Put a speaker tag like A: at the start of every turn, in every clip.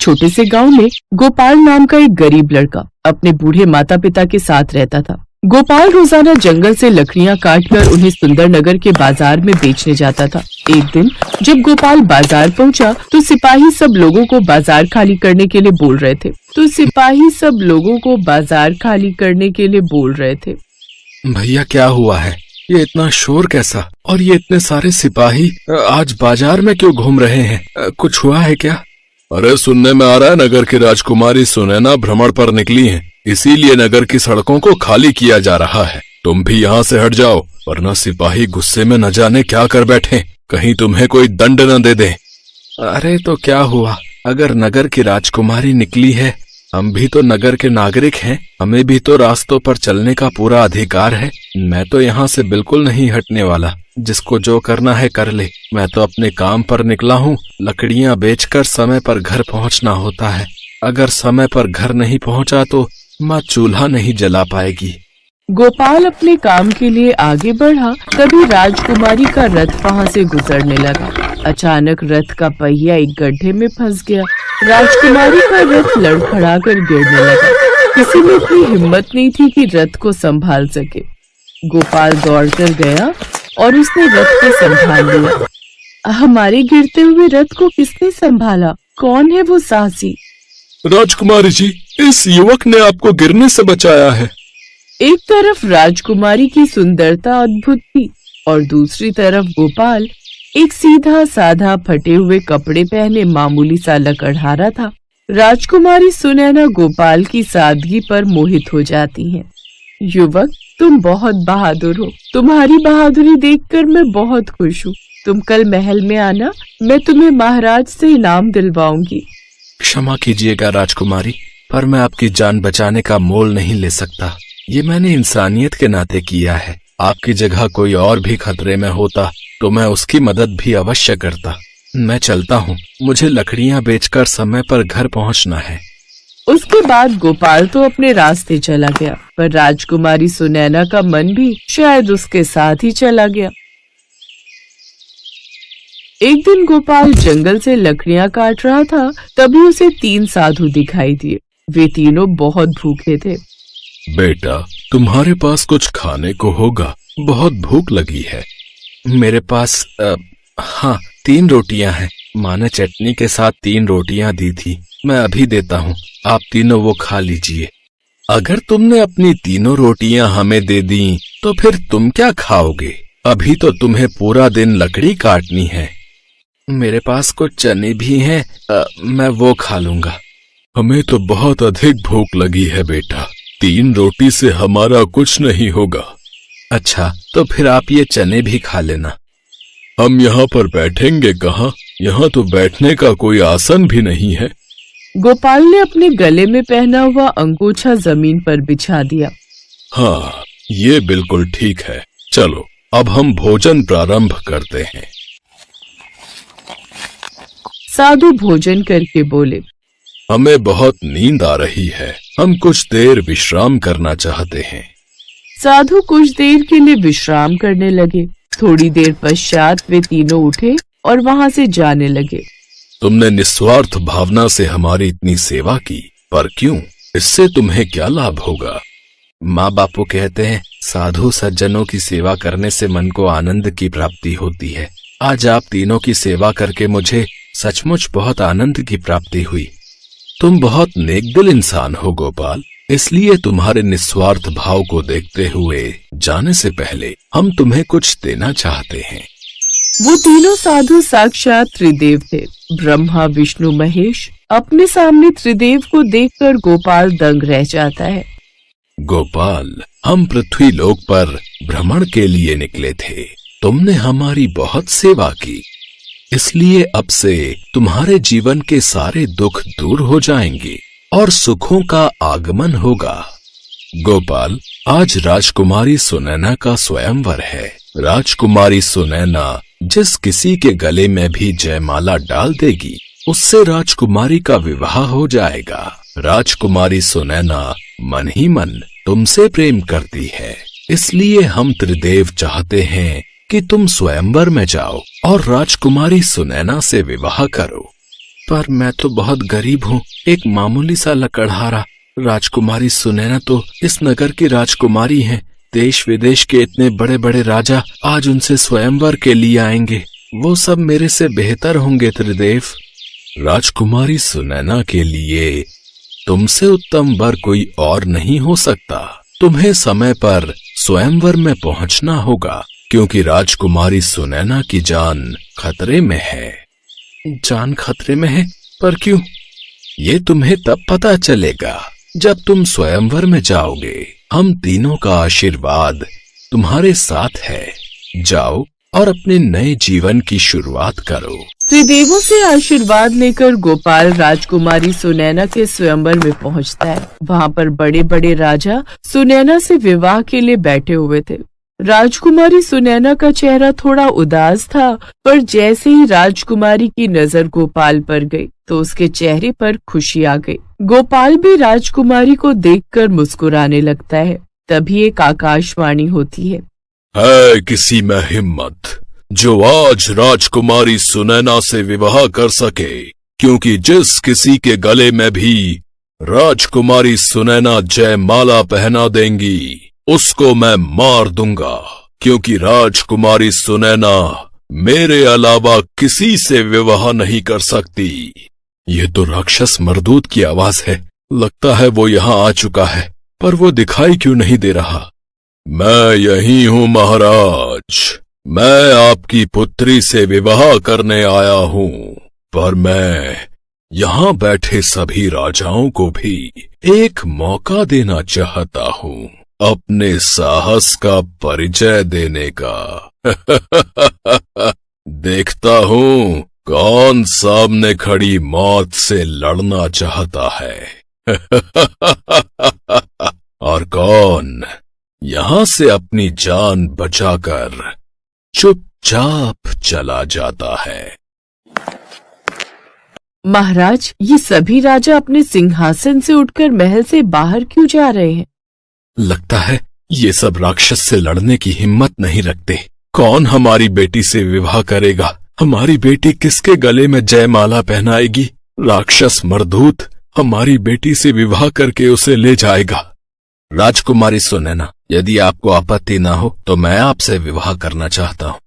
A: छोटे से गांव में गोपाल नाम का एक गरीब लड़का अपने बूढ़े माता पिता के साथ रहता था। गोपाल रोजाना जंगल से लकड़ियां काटकर उन्हें सुंदर नगर के बाजार में बेचने जाता था। एक दिन जब गोपाल बाजार पहुंचा तो सिपाही सब लोगों को बाजार खाली करने के लिए बोल रहे थे।
B: भैया क्या हुआ है? ये इतना शोर कैसा? और ये इतने सारे सिपाही आज बाजार में क्यों घूम रहे हैं? कुछ हुआ है क्या?
C: अरे सुनने में आ रहा है नगर की राजकुमारी सुनैना भ्रमण पर निकली हैं, इसीलिए नगर की सड़कों को खाली किया जा रहा है। तुम भी यहाँ से हट जाओ, वरना सिपाही गुस्से में न जाने क्या कर बैठे, कहीं तुम्हें कोई दंड न दे दे।
B: अरे तो क्या हुआ? अगर नगर की राजकुमारी निकली है, हम भी तो नगर के नागरिक हैं, हमें भी तो रास्तों पर चलने का पूरा अधिकार है। मैं तो यहाँ से बिल्कुल नहीं हटने वाला। जिसको जो करना है कर ले, मैं तो अपने काम पर निकला हूँ। लकड़ियाँ बेचकर समय पर घर पहुँचना होता है। अगर समय पर घर नहीं पहुँचा तो माँ चूल्हा नहीं जला पाएगी।
A: गोपाल अपने काम के लिए आगे बढ़ा, तभी राजकुमारी का रथ वहाँ से गुजरने लगा। अचानक रथ का पहिया एक गड्ढे में फंस गया। राजकुमारी का रथ लड़खड़ाकर गिरने लगा। किसी में इतनी हिम्मत नहीं थी कि रथ को संभाल सके। गोपाल दौड़कर गया और उसने रथ को संभाल लिया। हमारे गिरते हुए रथ को किसने संभाला? कौन है वो साहसी?
C: राजकुमारी जी, इस युवक ने आपको गिरने से बचाया है।
A: एक तरफ राजकुमारी की सुंदरता अद्भुत थी और दूसरी तरफ गोपाल एक सीधा साधा फटे हुए कपड़े पहने मामूली सा लकड़हारा था। राजकुमारी सुनैना गोपाल की सादगी पर मोहित हो जाती हैं। युवक, तुम बहुत बहादुर हो। तुम्हारी बहादुरी देखकर मैं बहुत खुश हूँ। तुम कल महल में आना, मैं तुम्हें महाराज से इनाम दिलवाऊंगी।
B: क्षमा कीजिएगा राजकुमारी, पर मैं आपकी जान बचाने का मोल नहीं ले सकता। ये मैंने इंसानियत के नाते किया है। आपकी जगह कोई और भी खतरे में होता तो मैं उसकी मदद भी अवश्य करता। मैं चलता हूँ, मुझे लकड़ियाँ बेचकर समय पर घर पहुँचना है।
A: उसके बाद गोपाल तो अपने रास्ते चला गया, पर राजकुमारी सुनैना का मन भी शायद उसके साथ ही चला गया। एक दिन गोपाल जंगल से लकड़ियाँ काट रहा था, तभी उसे 3 साधु दिखाई दिए। वे तीनों बहुत भूखे थे।
C: बेटा, तुम्हारे पास कुछ खाने को होगा, बहुत भूख लगी है।
B: मेरे पास हाँ 3 रोटियां हैं। माँ ने चटनी के साथ 3 रोटियां दी थी। मैं अभी देता हूँ, आप तीनों वो खा लीजिए।
C: अगर तुमने अपनी 3 रोटियां हमें दे दी तो फिर तुम क्या खाओगे? अभी तो तुम्हें पूरा दिन लकड़ी काटनी है।
B: मेरे पास कुछ चने भी हैं, मैं वो खा लूंगा।
C: हमें तो बहुत अधिक भूख लगी है बेटा, 3 रोटी से हमारा कुछ नहीं होगा।
B: अच्छा, तो फिर आप ये चने भी खा लेना।
C: हम यहाँ पर बैठेंगे कहाँ? यहाँ तो बैठने का कोई आसन भी नहीं है।
A: गोपाल ने अपने गले में पहना हुआ अंगूछा जमीन पर बिछा दिया।
C: हाँ, ये बिल्कुल ठीक है। चलो अब हम भोजन प्रारंभ करते हैं।
A: साधु भोजन करके बोले,
C: हमें बहुत नींद आ रही है, हम कुछ देर विश्राम करना चाहते हैं।
A: साधु कुछ देर के लिए विश्राम करने लगे। थोड़ी देर पश्चात वे तीनों उठे और वहाँ से जाने लगे।
C: तुमने निस्वार्थ भावना से हमारी इतनी सेवा की, पर क्यों? इससे तुम्हें क्या लाभ होगा?
B: माँ बापू कहते हैं साधु सज्जनों की सेवा करने से मन को आनंद की प्राप्ति होती है। आज आप तीनों की सेवा करके मुझे सचमुच बहुत आनंद की प्राप्ति हुई।
C: तुम बहुत नेकदिल इंसान हो गोपाल, इसलिए तुम्हारे निस्वार्थ भाव को देखते हुए जाने से पहले हम तुम्हें कुछ देना चाहते हैं।
A: वो तीनों साधु साक्षात त्रिदेव थे, ब्रह्मा विष्णु महेश। अपने सामने त्रिदेव को देखकर गोपाल दंग रह जाता है।
C: गोपाल, हम पृथ्वी लोक पर भ्रमण के लिए निकले थे। तुमने हमारी बहुत सेवा की, इसलिए अब से तुम्हारे जीवन के सारे दुख दूर हो जाएंगे और सुखों का आगमन होगा। गोपाल, आज राजकुमारी सुनैना का स्वयंवर है। राजकुमारी सुनैना जिस किसी के गले में भी जयमाला डाल देगी, उससे राजकुमारी का विवाह हो जाएगा। राजकुमारी सुनैना मन ही मन तुमसे प्रेम करती है, इसलिए हम त्रिदेव चाहते हैं कि तुम स्वयंवर में जाओ और राजकुमारी सुनैना से विवाह करो।
B: पर मैं तो बहुत गरीब हूँ, एक मामूली सा लकड़हारा। राजकुमारी सुनैना तो इस नगर की राजकुमारी हैं। देश विदेश के इतने बड़े बड़े राजा आज उनसे स्वयंवर के लिए आएंगे। वो सब मेरे से बेहतर होंगे त्रिदेव।
C: राजकुमारी सुनैना के लिए तुमसे उत्तम वर कोई और नहीं हो सकता। तुम्हें समय पर स्वयंवर में पहुंचना होगा, क्योंकि राजकुमारी सुनैना की जान खतरे में है।
B: जान खतरे में है? पर क्यों?
C: ये तुम्हें तब पता चलेगा जब तुम स्वयंवर में जाओगे। हम तीनों का आशीर्वाद तुम्हारे साथ है। जाओ और अपने नए जीवन की शुरुआत करो।
A: त्रिदेवों से आशीर्वाद लेकर गोपाल राजकुमारी सुनैना के स्वयंवर में पहुंचता है। वहाँ पर बड़े बड़े राजा सुनैना से विवाह के लिए बैठे हुए थे। राजकुमारी सुनैना का चेहरा थोड़ा उदास था, पर जैसे ही राजकुमारी की नजर गोपाल पर गई तो उसके चेहरे पर खुशी आ गई। गोपाल भी राजकुमारी को देखकर मुस्कुराने लगता है। तभी एक आकाशवाणी होती है
C: किसी में हिम्मत जो आज राजकुमारी सुनैना से विवाह कर सके, क्योंकि जिस किसी के गले में भी राजकुमारी सुनैना जयमाला पहना देंगी उसको मैं मार दूंगा, क्योंकि राजकुमारी सुनैना मेरे अलावा किसी से विवाह नहीं कर सकती।
B: ये तो राक्षस मरदूत की आवाज है। लगता है वो यहाँ आ चुका है, पर वो दिखाई क्यों नहीं दे रहा?
C: मैं यही हूँ महाराज। मैं आपकी पुत्री से विवाह करने आया हूँ, पर मैं यहाँ बैठे सभी राजाओं को भी एक मौका देना चाहता हूँ अपने साहस का परिचय देने का। देखता हूँ कौन सामने खड़ी मौत से लड़ना चाहता है और कौन यहाँ से अपनी जान बचाकर चुपचाप चला जाता है।
A: महाराज, ये सभी राजा अपने सिंहासन से उठकर महल से बाहर क्यों जा रहे हैं?
B: लगता है ये सब राक्षस से लड़ने की हिम्मत नहीं रखते। कौन हमारी बेटी से विवाह करेगा? हमारी बेटी किसके गले में जयमाला पहनाएगी? राक्षस मरदूत हमारी बेटी से विवाह करके उसे ले जाएगा।
C: राजकुमारी सुनैना, यदि आपको आपत्ति ना हो तो मैं आपसे विवाह करना चाहता हूँ।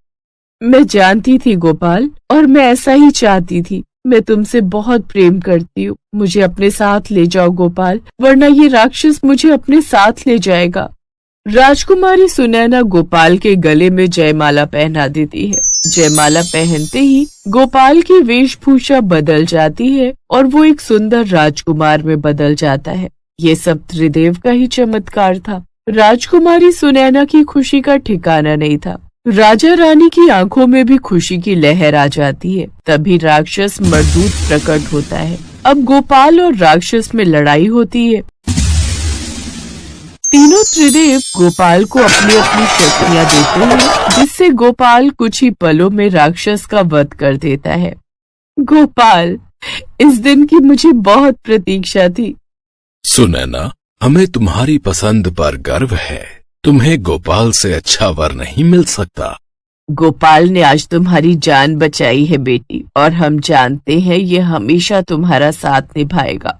A: मैं जानती थी गोपाल, और मैं ऐसा ही चाहती थी। मैं तुमसे बहुत प्रेम करती हूँ। मुझे अपने साथ ले जाओ गोपाल, वरना ये राक्षस मुझे अपने साथ ले जाएगा। राजकुमारी सुनैना गोपाल के गले में जयमाला पहना देती है। जयमाला पहनते ही गोपाल की वेशभूषा बदल जाती है और वो एक सुंदर राजकुमार में बदल जाता है। ये सब त्रिदेव का ही चमत्कार था। राजकुमारी सुनैना की खुशी का ठिकाना नहीं था। राजा रानी की आंखों में भी खुशी की लहर आ जाती है। तभी राक्षस मरदूत प्रकट होता है। अब गोपाल और राक्षस में लड़ाई होती है। तीनों त्रिदेव गोपाल को अपनी अपनी शक्तियां देते हैं, जिससे गोपाल कुछ ही पलों में राक्षस का वध कर देता है। गोपाल, इस दिन की मुझे बहुत प्रतीक्षा थी।
C: सुनैना, हमें तुम्हारी पसंद पर गर्व है। तुम्हें गोपाल से अच्छा वर नहीं मिल सकता।
A: गोपाल ने आज तुम्हारी जान बचाई है बेटी, और हम जानते हैं ये हमेशा तुम्हारा साथ निभाएगा।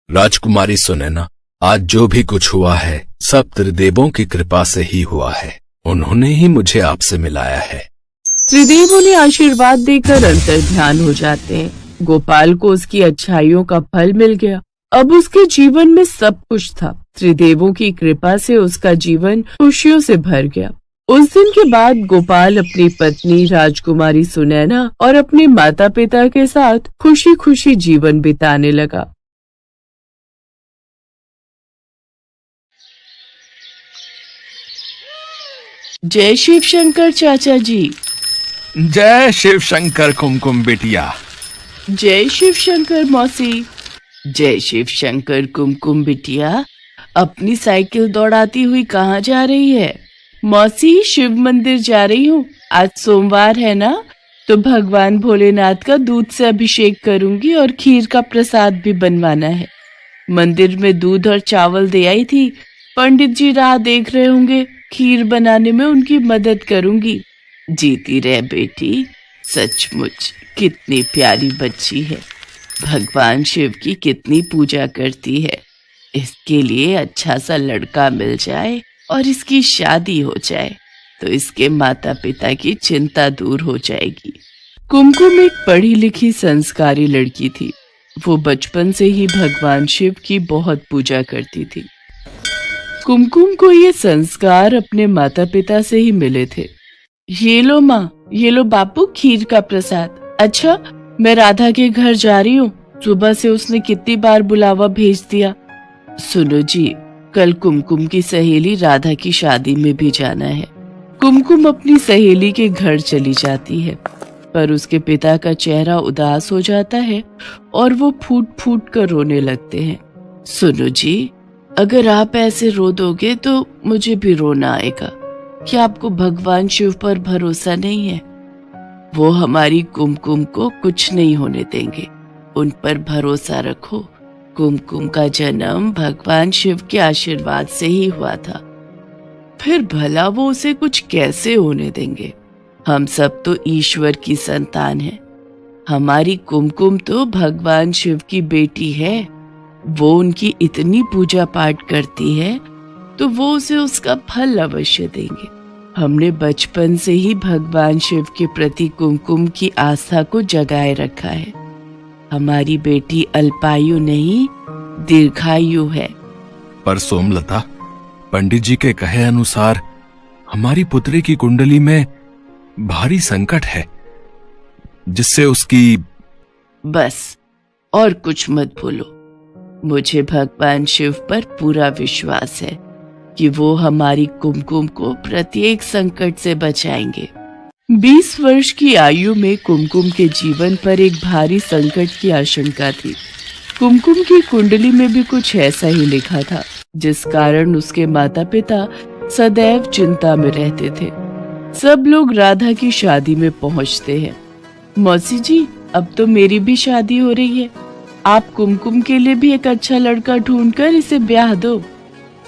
C: राजकुमारी सुनैना, आज जो भी कुछ हुआ है सब त्रिदेवों की कृपा से ही हुआ है। उन्होंने ही मुझे आपसे मिलाया है।
A: त्रिदेव उन्हें आशीर्वाद देकर अंतर्ध्यान हो जाते हैं। गोपाल को उसकी अच्छाइयों का फल मिल गया। अब उसके जीवन में सब कुछ था। त्रिदेवों की कृपा से उसका जीवन खुशियों से भर गया। उस दिन के बाद गोपाल अपनी पत्नी राजकुमारी सुनैना और अपने माता पिता के साथ खुशी खुशी जीवन बिताने लगा। जय शिव शंकर चाचा जी।
B: जय शिव शंकर कुमकुम बिटिया।
A: जय शिव शंकर मौसी। जय शिव शंकर कुमकुम बिटिया, अपनी साइकिल दौड़ाती हुई कहाँ जा रही है? मौसी, शिव मंदिर जा रही हूँ। आज सोमवार है ना, तो भगवान भोलेनाथ का दूध से अभिषेक करूंगी और खीर का प्रसाद भी बनवाना है। मंदिर में दूध और चावल दे आई थी। पंडित जी राह देख रहे होंगे, खीर बनाने में उनकी मदद करूंगी। जीती रहे बेटी, सचमुच कितनी प्यारी बच्ची है। भगवान शिव की कितनी पूजा करती है। इसके लिए अच्छा सा लड़का मिल जाए और इसकी शादी हो जाए तो इसके माता पिता की चिंता दूर हो जाएगी। कुमकुम एक पढ़ी लिखी संस्कारी लड़की थी। वो बचपन से ही भगवान शिव की बहुत पूजा करती थी। कुमकुम को ये संस्कार अपने माता पिता से ही मिले थे। ये लो माँ, ये लो बापू खीर का प्रसाद। अच्छा, मैं राधा के घर जा रही हूँ। सुबह से उसने कितनी बार बुलावा भेज दिया। सुनो जी, कल कुमकुम की सहेली राधा की शादी में भी जाना है। कुमकुम अपनी सहेली के घर चली जाती है, पर उसके पिता का चेहरा उदास हो जाता है और वो फूट फूट कर रोने लगते हैं। सुनो जी, अगर आप ऐसे रो दोगे तो मुझे भी रोना आएगा। क्या आपको भगवान शिव पर भरोसा नहीं है? वो हमारी कुमकुम को कुछ नहीं होने देंगे। उन पर भरोसा रखो। कुमकुम का जन्म भगवान शिव के आशीर्वाद से ही हुआ था, फिर भला वो उसे कुछ कैसे होने देंगे। हम सब तो ईश्वर की संतान हैं। हमारी कुमकुम तो भगवान शिव की बेटी है। वो उनकी इतनी पूजा पाठ करती है तो वो उसे उसका फल अवश्य देंगे। हमने बचपन से ही भगवान शिव के प्रति कुमकुम की आस्था को जगाए रखा है। हमारी बेटी अल्पायु नहीं, दीर्घायु है।
C: पर सोमलता, पंडित जी के कहे अनुसार हमारी पुत्री की कुंडली में भारी संकट है, जिससे उसकी...
A: बस और कुछ मत बोलो। मुझे भगवान शिव पर पूरा विश्वास है कि वो हमारी कुमकुम को प्रत्येक संकट से बचाएंगे। 20 वर्ष की आयु में कुमकुम के जीवन पर एक भारी संकट की आशंका थी। कुमकुम की कुंडली में भी कुछ ऐसा ही लिखा था, जिस कारण उसके माता पिता सदैव चिंता में रहते थे। सब लोग राधा की शादी में पहुंचते हैं। मौसी जी, अब तो मेरी भी शादी हो रही है। आप कुमकुम के लिए भी एक अच्छा लड़का ढूंढकर इसे ब्याह दो।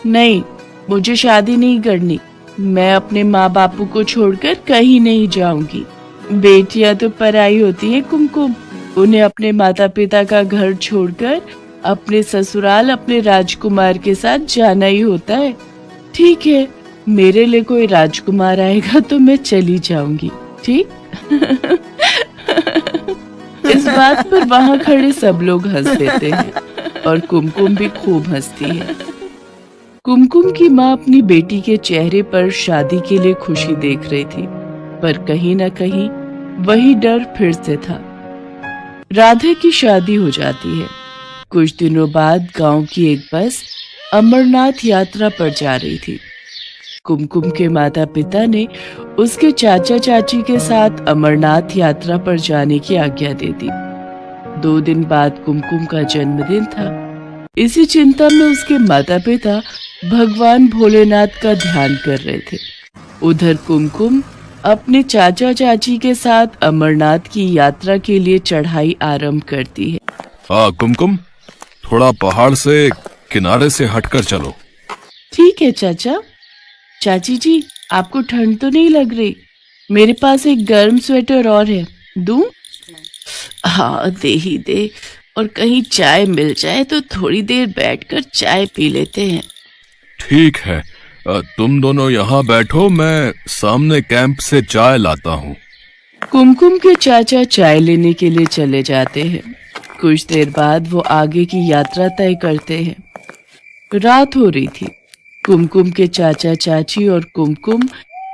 A: नहीं, मुझे शादी नहीं करनी। मैं अपने माँ बापू को छोड़कर कहीं नहीं जाऊंगी। बेटियां तो पराई होती हैं कुमकुम। उन्हें अपने माता पिता का घर छोड़कर अपने ससुराल अपने राजकुमार के साथ जाना ही होता है। ठीक है, मेरे लिए कोई राजकुमार आएगा तो मैं चली जाऊंगी। ठीक? इस बात पर वहां खड़े सब लोग हंस देते हैं और कुमकुम भी खूब हंसती है। कुमकुम की माँ अपनी बेटी के चेहरे पर शादी के लिए खुशी देख रही थी, पर कहीं न कहीं वही डर फिर से था। राधा की शादी हो जाती है। कुछ दिनों बाद गांव की एक बस अमरनाथ यात्रा पर जा रही थी। कुमकुम के माता पिता ने उसके चाचा चाची के साथ अमरनाथ यात्रा पर जाने की आज्ञा दे दी। 2 दिन बाद कुमकुम का जन्मदिन था। इसी चिंता में उसके माता पिता भगवान भोलेनाथ का ध्यान कर रहे थे। उधर कुमकुम अपने चाचा चाची के साथ अमरनाथ की यात्रा के लिए चढ़ाई आरंभ करती है।
C: कुमकुम, थोड़ा पहाड़ से किनारे से हटकर चलो।
A: ठीक है चाचा। चाची जी, आपको ठंड तो नहीं लग रही? मेरे पास एक गर्म स्वेटर और है, दूं? हाँ, दे ही दे। और कहीं चाय मिल जाए तो थोड़ी देर बैठकर चाय पी लेते हैं।
C: ठीक है, तुम दोनों यहाँ बैठो, मैं सामने कैंप से चाय लाता हूँ।
A: कुमकुम के चाचा चाय लेने के लिए चले जाते हैं। कुछ देर बाद वो आगे की यात्रा तय करते हैं। रात हो रही थी। कुमकुम के चाचा चाची और कुमकुम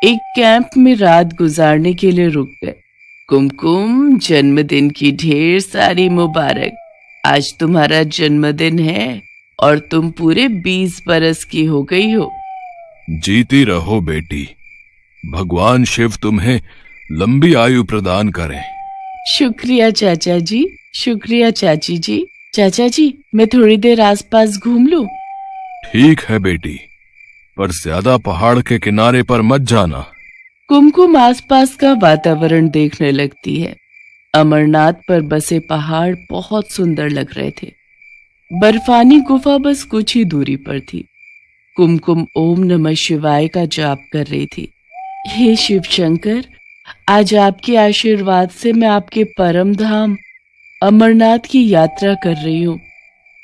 A: एक कैंप में रात गुजारने के लिए रुक गए। कुमकुम, जन्मदिन की ढेर सारी मुबारक। आज तुम्हारा जन्मदिन है और तुम पूरे 20 बरस की हो गई हो।
C: जीती रहो बेटी। भगवान शिव तुम्हें लंबी आयु प्रदान करें।
A: शुक्रिया चाचा जी, शुक्रिया चाची जी। चाचा जी, मैं थोड़ी देर आसपास घूम लूं?
C: ठीक है बेटी, पर ज्यादा पहाड़ के किनारे पर मत जाना।
A: कुमकुम आसपास का वातावरण देखने लगती है। अमरनाथ पर बसे पहाड़ बहुत सुंदर लग रहे थे। बर्फानी गुफा बस कुछ ही दूरी पर थी। कुमकुम ओम नमः शिवाय का जाप कर रही थी। हे शिव शंकर, आज आपके आशीर्वाद से मैं आपके परम धाम अमरनाथ की यात्रा कर रही हूँ।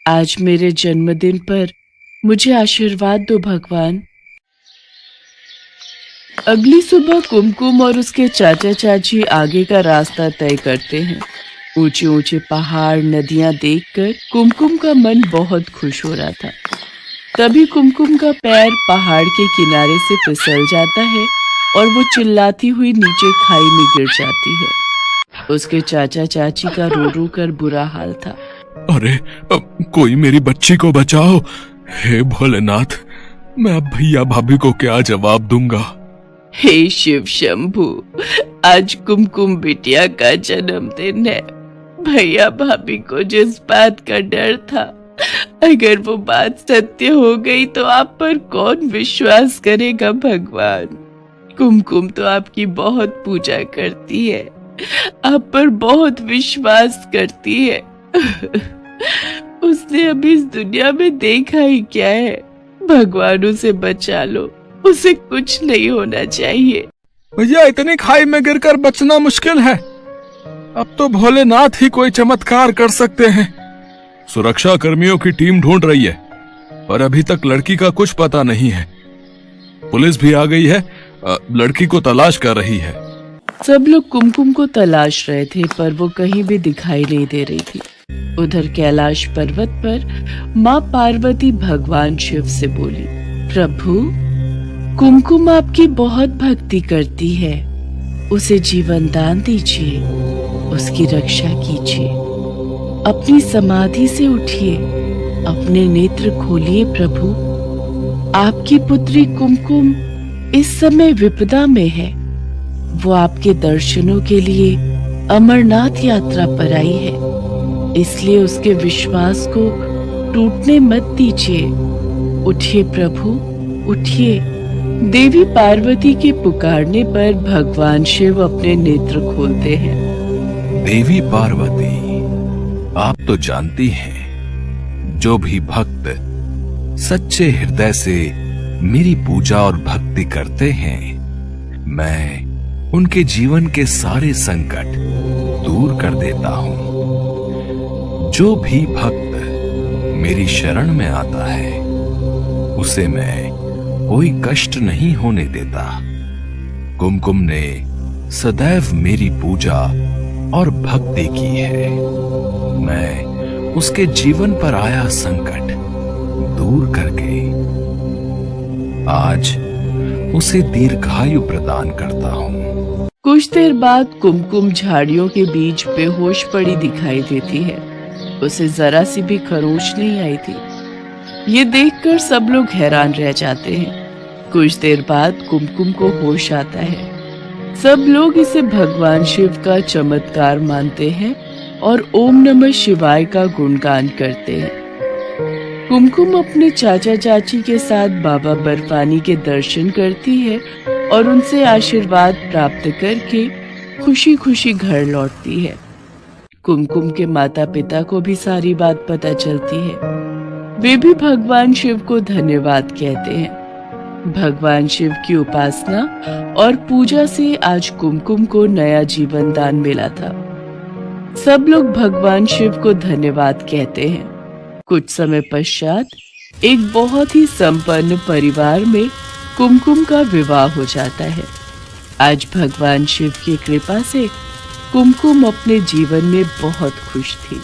A: आज मेरे जन्मदिन पर मुझे आशीर्वाद दो भगवान। अगली सुबह कुमकुम और उसके चाचा चाची आगे का रास्ता तय करते हैं। ऊंचे ऊंचे पहाड़, नदियां देखकर कुमकुम का मन बहुत खुश हो रहा था। तभी कुमकुम का पैर पहाड़ के किनारे से फिसल जाता है और वो चिल्लाती हुई नीचे खाई में गिर जाती है। उसके चाचा चाची का रो रो कर बुरा हाल था।
C: अरे कोई मेरी बच्ची को बचाओ। हे भोलेनाथ, मैं अब भैया भाभी को क्या जवाब दूंगा।
A: हे शिव शंभू, आज कुमकुम बिटिया का जन्मदिन है। भैया भाभी को जिस बात का डर था, अगर वो बात सत्य हो गई तो आप पर कौन विश्वास करेगा भगवान। कुमकुम तो आपकी बहुत पूजा करती है, आप पर बहुत विश्वास करती है। उसने अभी इस दुनिया में देखा ही क्या है। भगवान उसे बचा लो, उसे कुछ नहीं होना चाहिए।
C: भैया, इतनी खाई में गिरकर बचना मुश्किल है। अब तो भोलेनाथ ही कोई चमत्कार कर सकते हैं। सुरक्षा कर्मियों की टीम ढूंढ रही है, पर अभी तक लड़की का कुछ पता नहीं है। पुलिस भी आ गई है, लड़की को तलाश कर रही है।
A: सब लोग कुमकुम को तलाश रहे थे, पर वो कहीं भी दिखाई नहीं दे रही थी। उधर कैलाश पर्वत पर माँ पार्वती भगवान शिव से बोली, प्रभु, कुमकुम आपकी बहुत भक्ति करती है, उसे जीवन दान दीजिए, उसकी रक्षा कीजिए। अपनी समाधि से उठिए, अपने नेत्र खोलिए प्रभु। आपकी पुत्री कुमकुम इस समय विपदा में है। वो आपके दर्शनों के लिए अमरनाथ यात्रा पर आई है, इसलिए उसके विश्वास को टूटने मत दीजिए। उठिए प्रभु, उठिए। देवी पार्वती के पुकारने पर भगवान शिव अपने नेत्र खोलते हैं।
C: देवी पार्वती, आप तो जानती हैं, जो भी भक्त सच्चे हृदय से मेरी पूजा और भक्ति करते हैं, मैं उनके जीवन के सारे संकट दूर कर देता हूं। जो भी भक्त मेरी शरण में आता है, उसे मैं कोई कष्ट नहीं होने देता। कुमकुम ने सदैव मेरी पूजा और भक्ति की है। मैं उसके जीवन पर आया संकट दूर करके आज उसे दीर्घायु प्रदान करता हूँ।
A: कुछ देर बाद कुमकुम झाड़ियों के बीच बेहोश पड़ी दिखाई देती है। उसे जरा सी भी खरोच नहीं आई थी। ये देखकर सब लोग हैरान रह जाते हैं। कुछ देर बाद कुमकुम को होश आता है। सब लोग इसे भगवान शिव का चमत्कार मानते हैं और ओम नमः शिवाय का गुणगान करते हैं। कुमकुम अपने चाचा चाची के साथ बाबा बर्फानी के दर्शन करती है और उनसे आशीर्वाद प्राप्त करके खुशी खुशी घर लौटती है। कुमकुम के माता पिता को भी सारी बात पता चलती है। वे भी भगवान शिव को धन्यवाद कहते हैं। भगवान शिव की उपासना और पूजा से आज कुमकुम को नया जीवन दान मिला था। सब लोग भगवान शिव को धन्यवाद कहते हैं। कुछ समय पश्चात एक बहुत ही संपन्न परिवार में कुमकुम का विवाह हो जाता है। आज भगवान शिव की कृपा से कुमकुम अपने जीवन में बहुत खुश थी।